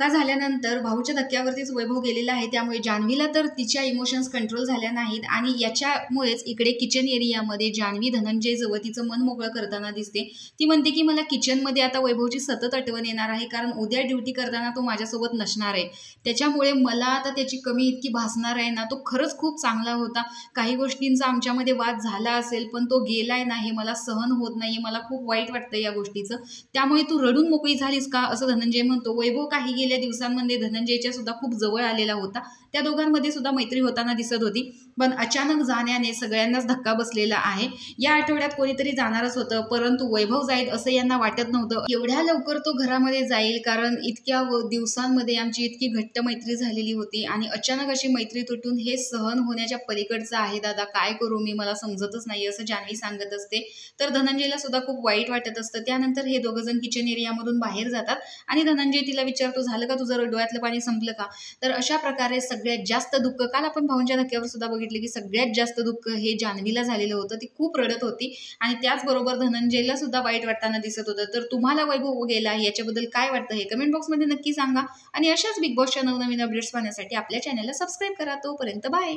धक्का झाल्यानंतर भाऊच्या धक्क्यावरतीच वैभव गेलेला आहे, त्यामुळे जान्हवीला तर तिच्या इमोशन्स कंट्रोल झाल्या नाहीत आणि याच्यामुळेच इकडे किचन एरियामध्ये जान्हवी धनंजयजवळ तिचं मन मोकळं करताना दिसते। ती म्हणते की मला किचनमध्ये आता वैभवची सतत आठवण येणार आहे, कारण उद्या ड्युटी करताना तो माझ्यासोबत नसणार आहे, त्याच्यामुळे मला आता त्याची कमी इतकी भासणार आहे ना। तो खरंच खूप चांगला होता, काही गोष्टींचा आमच्यामध्ये वाद झाला असेल पण तो गेलाय नाही, मला सहन होत नाही, मला खूप वाईट वाटतं या गोष्टीचं, त्यामुळे तू रडून मोकळी झालीस का असं धनंजय म्हणतो। वैभव काही गेल्या दिवसांमध्ये धनंजयच्या सुद्धा खूप जवळ आलेला होता, त्या दोघांमध्ये सुद्धा मैत्री होताना दिसत होती, पण अचानक जाण्याने सगळ्यांनाच धक्का बसलेला आहे। या आठवड्यात कोणीतरी जाणारच होतं, परंतु वैभव जाईल असं यांना वाटत नव्हतं एवढ्या लवकर तो घरामध्ये जाईल, कारण इतक्या दिवसांमध्ये आमची इतकी घट्ट मैत्री झालेली होती आणि अचानक अशी मैत्री तुटून हे सहन होण्याच्या पलीकडचं आहे। दादा काय करू मी, मला समजतच नाही असं जान्हवी सांगत असते, तर धनंजयला सुद्धा खूप वाईट वाटत असतं। त्यानंतर हे दोघं जण किचन एरियामधून बाहेर जातात आणि धनंजय तिला विचारतो, झालं का तुझं डोळ्यातलं पाणी संपलं का? तर अशा प्रकारे सगळ्यात जास्त दुःख, काल आपण भाऊंच्या धक्क्यावर सुद्धा बघितले की सगळ्यात जास्त दुःख हे जान्हवीला झालेलं होतं, ती खूप रडत होती आणि त्याचबरोबर धनंजयला सुद्धा वाईट वाटताना दिसत होतं। तर तुम्हाला वैभव गेला याच्याबद्दल काय वाटतं हे कमेंट बॉक्समध्ये नक्की सांगा आणि अशाच बिग बॉसच्या नवनवीन अपडेट्स पाहण्यासाठी आपल्या चॅनलला सबस्क्राईब करा। तोपर्यंत बाय।